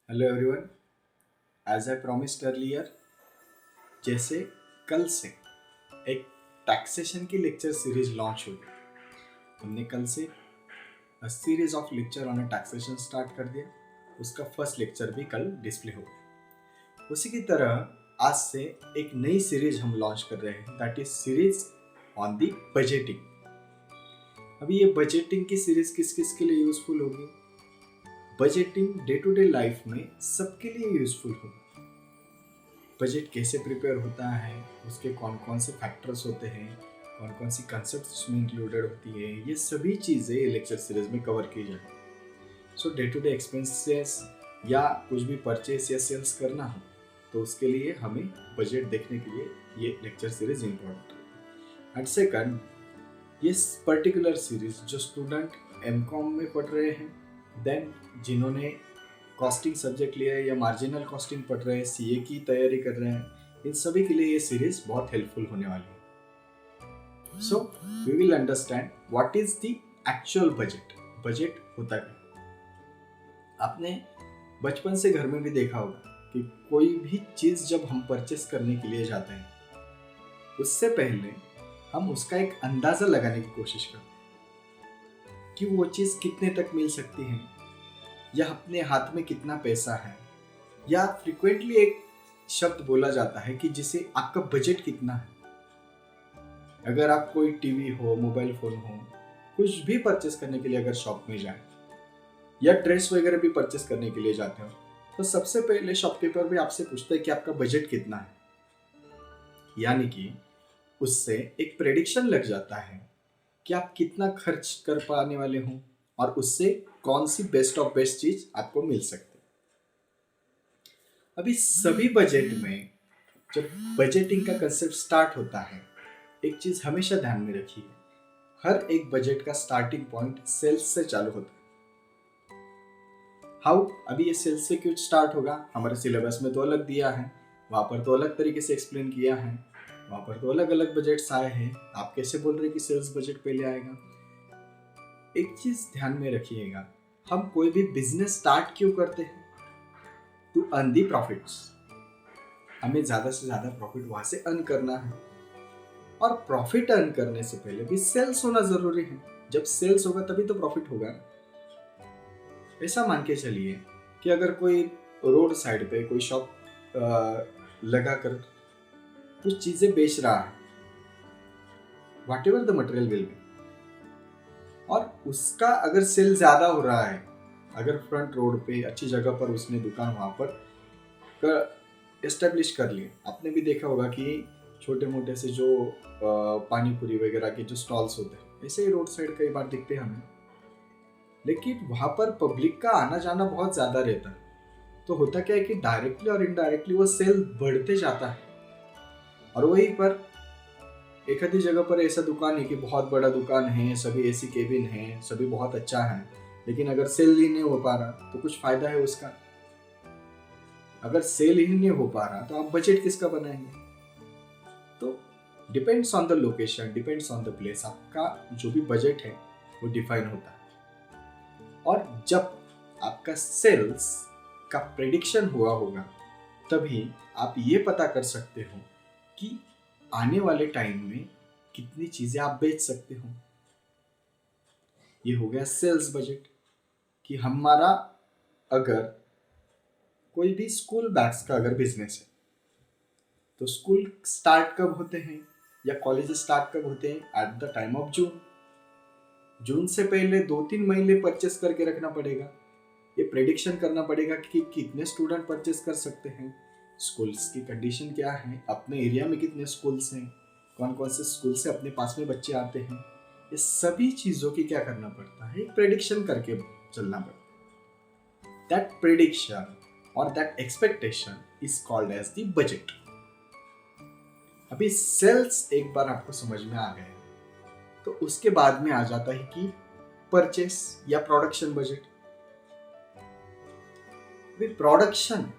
Hello everyone. As I promised earlier, जैसे कल से एक टैक्सेशन की लेक्चर सीरीज लॉन्च होगी। हमने कल से series of lecture on taxation start कर दिया। उसका फर्स्ट लेक्चर भी कल डिस्प्ले होगा। उसी की तरह आज से एक नई सीरीज हम लॉन्च कर रहे हैं, that is series on the budgeting. अभी ये बजटिंग की सीरीज किस किस के लिए यूजफुल होगी? Budgeting day to day life में सबके लिए यूजफुल होगा। बजट कैसे प्रिपेयर होता है, उसके कौन कौन से फैक्टर्स होते हैं, कौन कौन सी कंसेप्ट उसमें इंक्लूडेड होती है, ये सभी चीज़ें लेक्चर सीरीज में कवर की जाए। सो डे टू डे एक्सपेंसेस या कुछ भी परचेस या सेल्स करना हो तो उसके लिए हमें बजट देखने के लिए ये लेक्चर सीरीज इम्पोर्टेंट है। एंड सेकंड, ये पर्टिकुलर सीरीज जो स्टूडेंट एमकॉम में पढ़ रहे हैं, देन जिन्होंने कॉस्टिंग सब्जेक्ट लिया है या मार्जिनल कॉस्टिंग पढ़ रहे हैं, सीए की तैयारी कर रहे हैं, इन सभी के लिए ये सीरीज बहुत हेल्पफुल होने वाली है। So we will understand what is the actual budget. Budget होता क्या? आपने बचपन से घर में भी देखा होगा कि कोई भी चीज जब हम परचेस करने के लिए जाते हैं, उससे पहले हम उसका एक अंदाजा लगाने की कोशिश करते हैं कि वो चीज कितने तक मिल सकती है, या अपने हाथ में कितना पैसा है, या फ्रिक्वेंटली एक शब्द बोला जाता है कि जिसे आपका बजट कितना है। अगर आप कोई टीवी हो, मोबाइल फोन हो, कुछ भी परचेस करने के लिए अगर शॉप में जाए या ड्रेस वगैरह भी परचेस करने के लिए जाते हो, तो सबसे पहले शॉपकीपर भी आपसे पूछता है कि आपका बजट कितना है। यानी कि उससे एक प्रेडिक्शन लग जाता है कि आप कितना खर्च कर पाने वाले हो और उससे कौन सी बेस्ट ऑफ बेस्ट चीज आपको मिल सकती है। अभी सभी बजट में जब बजटिंग का कंसेप्ट स्टार्ट होता है, एक चीज हमेशा ध्यान में रखिए, हर एक बजट का स्टार्टिंग पॉइंट सेल्स से चालू होता है। हाउ? अभी ये सेल्स से क्यों स्टार्ट होगा? हमारे सिलेबस में तो अलग दिया है, वहां पर तो अलग तरीके से एक्सप्लेन किया है, वहां पर तो अलग अलग बजट्स आए हैं। आप कैसे बोल रहे कि सेल्स बजट पहले आएगा? एक चीज ध्यान में रखिएगा, हम कोई भी बिजनेस स्टार्ट क्यों करते हैं? To earn the profits. हमें ज्यादा से ज्यादा प्रॉफिट वहां से अर्न करना है, और प्रॉफिट अर्न करने से पहले भी सेल्स होना जरूरी है। जब सेल्स होगा तभी तो प्रॉफिट होगा ना। ऐसा मान के चलिए कि अगर कोई रोड साइड पे कोई शॉप लगा कर कुछ चीजें बेच रहा है, what ever the material will be, और उसका अगर सेल ज्यादा हो रहा है, अगर फ्रंट रोड पे अच्छी जगह पर उसने दुकान वहां पर एस्टेब्लिश कर लिए। आपने भी देखा होगा कि छोटे मोटे से जो पानी पूरी वगैरह के जो स्टॉल्स होते हैं, ऐसे ही रोड साइड कई बार दिखते हैं हमें। लेकिन वहां पर पब्लिक का आना जाना बहुत ज्यादा रहता है, तो होता क्या है कि डायरेक्टली और इनडायरेक्टली वो सेल बढ़ते जाता है। और वहीं पर एक आधी जगह पर ऐसा दुकान है कि बहुत बड़ा दुकान है, सभी एसी केबिन है, सभी बहुत अच्छा है, लेकिन अगर सेल ही नहीं हो पा रहा तो कुछ फायदा है उसका? अगर सेल ही नहीं हो पा रहा तो आप बजट किसका बनाएंगे? तो depends on the location, depends on the place, आपका जो भी बजट है वो डिफाइन होता है। और जब आपका सेल्स का प्रेडिक्शन हुआ होगा, तभी आप ये पता कर सकते हो कि आने वाले टाइम में कितनी चीजें आप बेच सकते हो। ये हो गया सेल्स बजट, कि हमारा अगर कोई भी स्कूल बैग्स का अगर बिजनेस है, तो स्कूल स्टार्ट कब होते हैं या कॉलेज स्टार्ट कब होते हैं? At the time of June. June से पहले 2-3 महीने परचेस करके रखना पड़ेगा। ये प्रेडिक्शन करना पड़ेगा कि कितने स्टूडेंट परचेस कर सकते हैं, स्कूल्स की कंडीशन क्या है, अपने एरिया में कितने स्कूल्स हैं, कौन कौन से स्कूल से अपने पास में बच्चे आते हैं। ये सभी चीज़ों की क्या करना पड़ता है? एक प्रेडिक्शन करके चलना पड़ता है। दैट प्रेडिक्शन और that expectation is called as the budget. अभी सेल्स एक बार आपको समझ में आ गए तो उसके बाद में आ जाता है कि परचेस या प्रोडक्शन बजट। प्रोडक्शन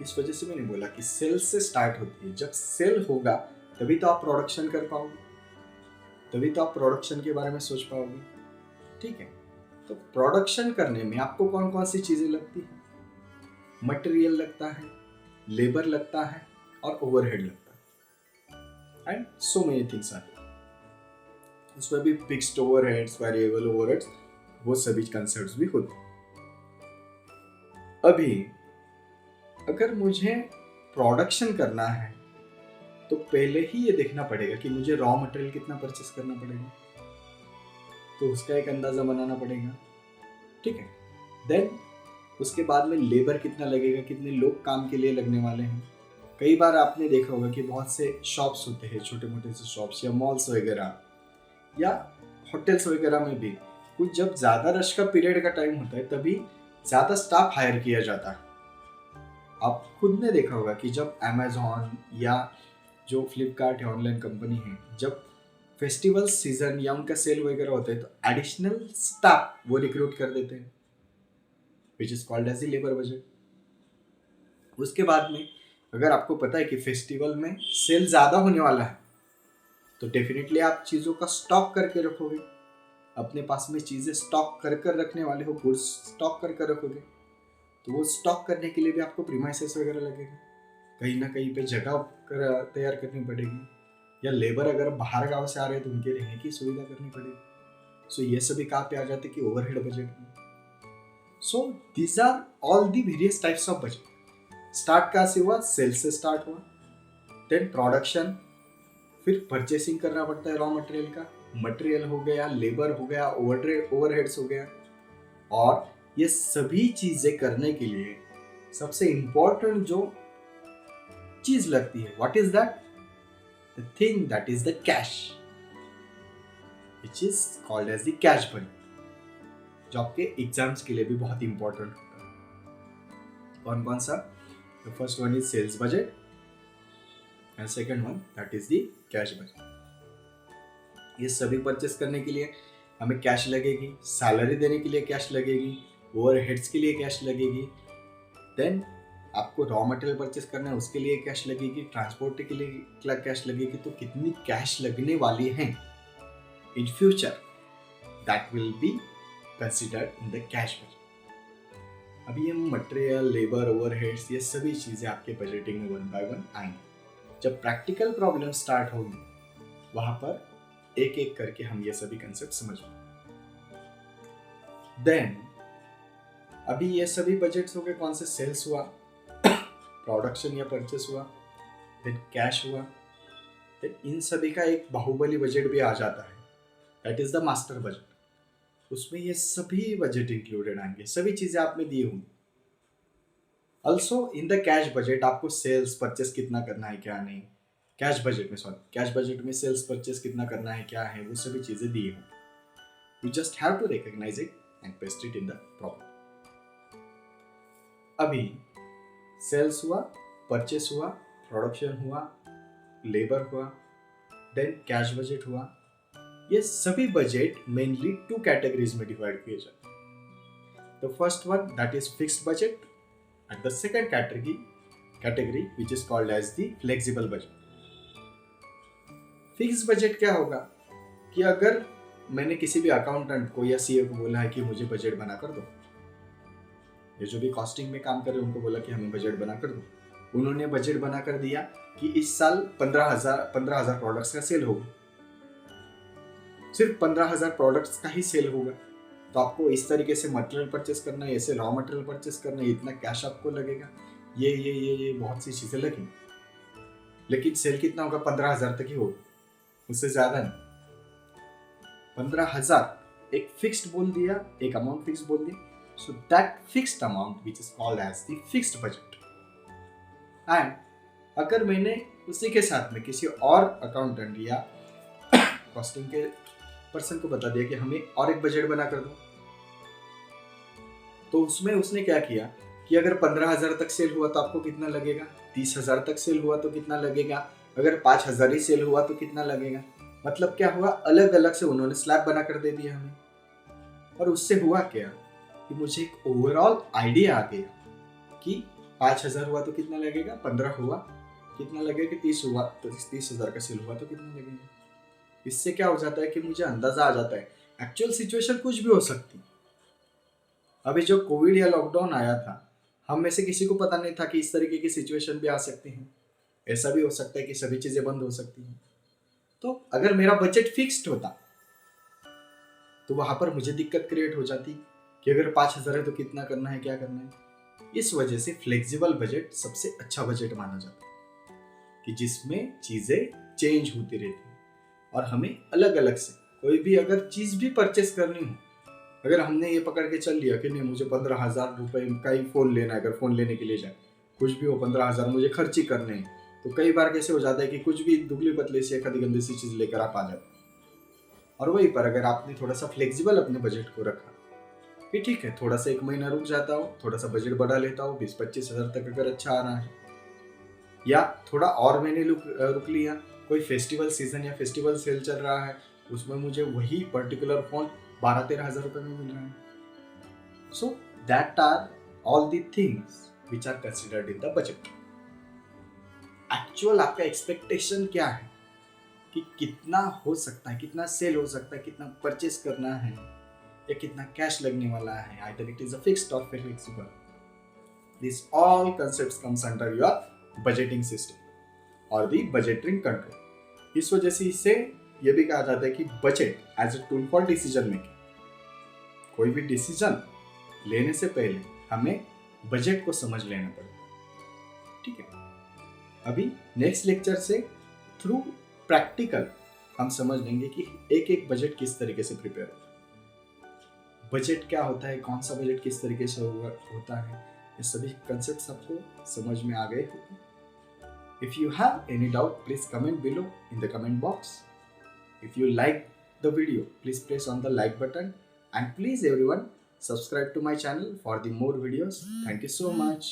इस वजह से मैंने बोला कि सेल से स्टार्ट होती है। जब सेल होगा तभी तो आप प्रोडक्शन कर पाओगे, तभी तो आप प्रोडक्शन के बारे में सोच पाओगे। ठीक है, तो प्रोडक्शन करने में आपको कौन कौन सी चीजें लगती हैं? मटेरियल लगता है, लेबर लगता है और ओवरहेड लगता है and so many things are. उसमें भी फिक्स्ड ओवरहेड्स, वेरिएबल ओवरहेड्स, वो सभी कंसेप्ट्स भी होते हैं। अभी अगर मुझे प्रोडक्शन करना है तो पहले ही ये देखना पड़ेगा कि मुझे रॉ मटेरियल कितना परचेस करना पड़ेगा, तो उसका एक अंदाजा बनाना पड़ेगा, ठीक है। देन उसके बाद में लेबर कितना लगेगा, कितने लोग काम के लिए लगने वाले हैं। कई बार आपने देखा होगा कि बहुत से शॉप्स होते हैं, छोटे मोटे से शॉप्स या मॉल्स वगैरह या होटल्स वगैरह में भी कुछ जब ज़्यादा रश का पीरियड का टाइम होता है तभी ज़्यादा स्टाफ हायर किया जाता है। आप खुद ने देखा होगा कि जब अमेजोन या जो फ्लिपकार्ट या ऑनलाइन कंपनी है, जब फेस्टिवल सीजन या उनका सेल वगैरह होता है तो एडिशनल स्टाफ वो रिक्रूट कर देते हैं, which is called as the labour budget. उसके बाद में अगर आपको पता है कि फेस्टिवल में सेल ज़्यादा होने वाला है तो डेफिनेटली आप चीज़ों का स्टॉक करके रखोगे, अपने पास में चीज़ें स्टॉक कर कर रखने वाले हो, गुड्स स्टॉक कर कर रखोगे, तो वो स्टॉक करने के लिए भी आपको प्रीमाइसेस वगैरह लगेगा, कहीं ना कहीं पे जगह तैयार करनी पड़ेगी, या लेबर अगर बाहर गांव से आ रहे हैं तो उनके रहने की सुविधा करनी पड़ेगी। सो ये सभी कहाँ पे आ जाते कि ओवरहेड बजट में। So these are all the various types of budget. Start कहाँ से हुआ? सेल से स्टार्ट हुआ, देन प्रोडक्शन, फिर परचेसिंग करना पड़ता है रॉ मटेरियल का, मटेरियल हो गया, लेबर हो गया, ओवरहेड्स हो गया, और ये सभी चीजें करने के लिए सबसे इंपॉर्टेंट जो चीज लगती है, what is that? The thing that is the cash, which is called as the cash budget, जो आपके एग्जाम्स के लिए भी बहुत इंपॉर्टेंट होता है। कौन कौन सा? The first one is sales budget and second one that is the cash budget. ये सभी परचेस करने के लिए हमें कैश लगेगी, सैलरी देने के लिए कैश लगेगी, ओवरहेड्स के लिए कैश लगेगी, देन आपको रॉ मटेरियल परचेस करना है उसके लिए कैश लगेगी, ट्रांसपोर्ट के लिए कैश लगेगी। तो कितनी कैश लगने वाली हैं in future, that will be considered in the cash budget. अभी ये मटेरियल, लेबर, ओवरहेड्स, ये सभी चीज़ें आपके बजटिंग में वन बाय वन आएंगी। जब प्रैक्टिकल प्रॉब्लम स्टार्ट होगी वहाँ पर एक एक करके हम ये सभी कंसेप्ट समझ लेंगे। देन अभी ये सभी बजट्स हो गए, कौन से? सेल्स हुआ, प्रोडक्शन या परचेस हुआ, देन कैश हुआ, देन इन सभी का एक बाहुबली बजट भी आ जाता है, that is the master budget. उसमें ये सभी बजट इंक्लूडेड आएंगे, सभी चीजें आपने दी होंगी। Also in the cash budget आपको सेल्स परचेस कितना करना है क्या नहीं, कैश बजट में सेल्स परचेस कितना करना है क्या है, वो सभी चीजें दी होंगी। You just have to recognise it and paste it in the problem. अभी सेल्स हुआ, परचेस हुआ, प्रोडक्शन हुआ, लेबर हुआ, देन कैश बजट हुआ। ये सभी बजट मेनली 2 कैटेगरीज में डिवाइड किए जाते हैं। The first one that is fixed budget and the second category which is called as the flexible budget. Fixed budget क्या होगा कि अगर मैंने किसी भी अकाउंटेंट को या सीए को बोला है कि मुझे बजट बना कर दो, ये जो भी कॉस्टिंग में काम कर रहे हैं उनको बोला कि हमें बजट बना कर दो, उन्होंने बजट बना कर दिया कि इस साल 15,000 प्रोडक्ट्स का सेल होगा, सिर्फ 15,000 प्रोडक्ट्स का ही सेल होगा, तो आपको इस तरीके से मटेरियल परचेस करना है, ऐसे रॉ मटेरियल परचेस करना है, इतना कैश आपको लगेगा, ये बहुत सी चीज़ें लगेंगी, लेकिन सेल कितना होगा? 15,000 तक ही होगा, उससे ज़्यादा नहीं। 15,000 एक फिक्स्ड बोल दिया, एक अमाउंट फिक्स बोल दी, so that fixed amount which is called as the fixed budget। and अगर मैंने उसी के साथ में किसी और अकाउंटेंट या कॉस्टिंग के पर्सन को बता दिया कि हमें और एक बजट बना कर दो, तो उसमें उसने क्या किया कि अगर 15,000 तक सेल हुआ तो आपको कितना लगेगा, 30,000 तक सेल हुआ तो कितना लगेगा, अगर 5,000 ही सेल हुआ तो कितना लगेगा। मतलब क्या हुआ, अलग अलग से उन्होंने स्लैब बना कर दे दिया हमें, और उससे हुआ क्या कि मुझे एक ओवरऑल आइडिया आ गया कि 5,000 हुआ तो कितना लगेगा, 15 हुआ कितना लगेगा, 30 हुआ तो 30,000 का सेल हुआ तो कितना लगेगा। इससे क्या हो जाता है कि मुझे अंदाजा आ जाता है, एक्चुअल सिचुएशन कुछ भी हो सकती। अभी जो कोविड या लॉकडाउन आया था, हम में से किसी को पता नहीं था कि इस तरीके की सिचुएशन भी आ सकती है। ऐसा भी हो सकता है कि सभी चीजें बंद हो सकती हैं। तो अगर मेरा बजट फिक्स्ड होता तो वहां पर मुझे दिक्कत क्रिएट हो जाती कि अगर 5,000 है तो कितना करना है, क्या करना है। इस वजह से फ्लेक्सिबल बजट सबसे अच्छा बजट माना जाता है कि जिसमें चीजें चेंज होती रहती है और हमें अलग अलग से कोई भी अगर चीज भी परचेस करनी हो, अगर हमने ये पकड़ के चल लिया कि नहीं मुझे 15,000 रुपए का ही फोन लेना है, अगर फोन लेने के लिए जाए कुछ भी हो 15,000 मुझे खर्च ही करने हैं, तो कई बार कैसे हो जाता है कि कुछ भी दुबली पतली सी एक गंदी सी चीज लेकर आप आ जाते हैं। और वहीं पर अगर आपने थोड़ा सा फ्लेक्सिबल अपने बजट को रखा कि ठीक है थोड़ा सा 1 महीना रुक जाता हो, थोड़ा सा बजट बढ़ा लेता हो, 20-25 हजार तक अगर अच्छा आ रहा है, या थोड़ा और मैंने रुक लिया, कोई फेस्टिवल सीजन या फेस्टिवल सेल चल रहा है उसमें मुझे वही पर्टिकुलर फोन 12-13 हजार रुपए में मिल रहा है। So that are all the things which are considered in the budget. Actual आपका एक्सपेक्टेशन क्या है कि कितना हो सकता है, कितना सेल हो सकता है, कितना परचेस करना है, या कितना कैश लगने वाला है, either it is a fixed और flexible. This all concepts comes under your budgeting system और द बजटिंग कंट्रोल। इस वजह से इससे यह भी कहा जाता है कि budget as a tool for decision making. कोई भी डिसीजन लेने से पहले हमें बजट को समझ लेना पड़ेगा। ठीक है, अभी नेक्स्ट लेक्चर से थ्रू प्रैक्टिकल हम समझ लेंगे कि एक एक बजट किस तरीके से प्रिपेयर होता है, बजट क्या होता है, कौन सा बजट किस तरीके से होता है, ये सभी कंसेप्ट्स आपको समझ में आ गए होंगे। If you have any doubt please comment below in the comment box. If you like the video please press on the like button and please everyone subscribe to my channel for the more videos. Thank you so much.